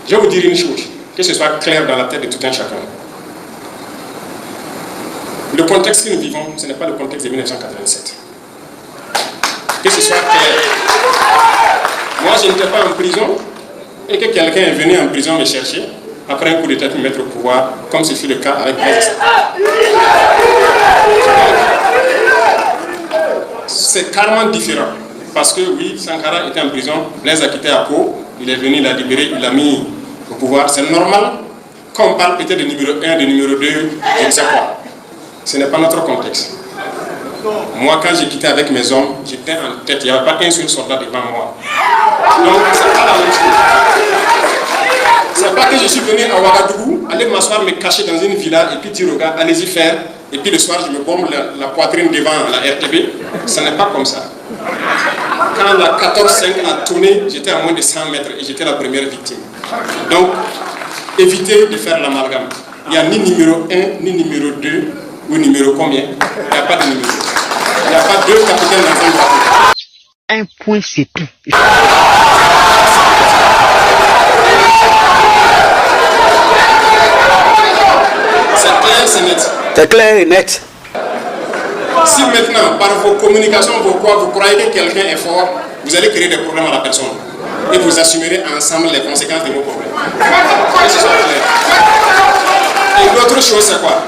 Je vais vous dire une chose, que ce soit clair dans la tête de tout un chacun. Le contexte que nous vivons, ce n'est pas le contexte de 1987. Que ce soit clair. Moi, je n'étais pas en prison et que quelqu'un est venu en prison me chercher après un coup de tête me mettre au pouvoir, comme ce fut le cas avec Blaise. C'est carrément différent. Parce que oui, Sankara était en prison, Blaise a quitté à Pau, il est venu, il l'a libéré, il l'a mis au pouvoir. C'est normal qu'on parle peut-être de numéro 1, de numéro 2, je ne sais quoi. Ce n'est pas notre contexte. Moi, quand j'ai quitté avec mes hommes, j'étais en tête, il n'y avait pas un seul soldat devant moi. Donc, c'est pas la même chose. C'est pas que je suis venu à Ouagadougou, aller m'asseoir, me cacher dans une villa et puis dire aux gars, allez-y faire. Et puis le soir, je me bombe la poitrine devant la RTB. Ce n'est pas comme ça. Quand la 14-5 a tourné, j'étais à moins de 100 mètres et j'étais la première victime. Donc, évitez de faire l'amalgame. Il n'y a ni numéro 1, ni numéro 2, ou numéro combien. Il n'y a pas de numéro. Il n'y a pas deux capitaines dans un bateau. Un point, c'est tout. C'est clair, c'est net. C'est clair et net. Si maintenant, par vos communications, vous croyez que quelqu'un est fort, vous allez créer des problèmes à la personne. Et vous assumerez ensemble les conséquences de vos problèmes. Que ce soit clair. Et l'autre chose, c'est quoi?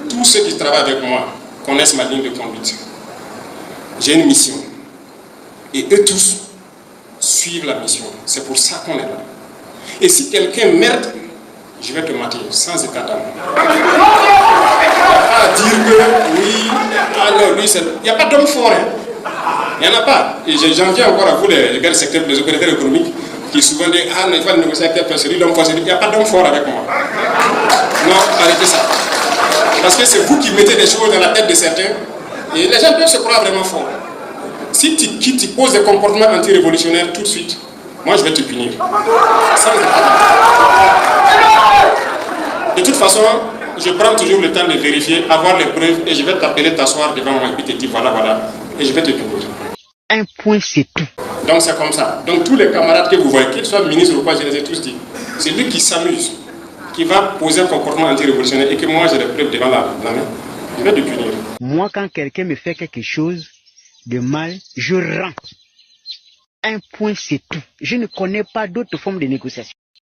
Tous ceux qui travaillent avec moi connaissent ma ligne de conduite. J'ai une mission. Et eux tous suivent la mission. C'est pour ça qu'on est là. Et si quelqu'un merde, je vais te mater sans état d'âme. À dire que oui, alors lui, il n'y a pas d'homme fort. Hein. Il n'y en a pas. Et j'en viens encore à vous, les gars du secteur des opérateurs économiques, qui souvent disent ah, non, il faut négocier avec quelqu'un, c'est lui l'homme fort. Il n'y a pas d'homme fort avec moi. Non, arrêtez ça. Parce que c'est vous qui mettez des choses dans la tête de certains, et les gens peuvent se croire vraiment forts. Si tu poses des comportements anti-révolutionnaires tout de suite, moi je vais te punir. De toute façon, je prends toujours le temps de vérifier, avoir les preuves, et je vais t'appeler t'asseoir devant moi et puis te dire voilà, et je vais te punir. Un point, c'est tout. Donc c'est comme ça. Donc tous les camarades que vous voyez, qu'ils soient ministres ou pas, je les ai tous dit, c'est lui qui s'amuse, qui va poser un comportement anti-révolutionnaire et que moi j'ai les preuves devant la main, je vais te punir. Moi, quand quelqu'un me fait quelque chose de mal, je rends. Un point, c'est tout. Je ne connais pas d'autre forme de négociation.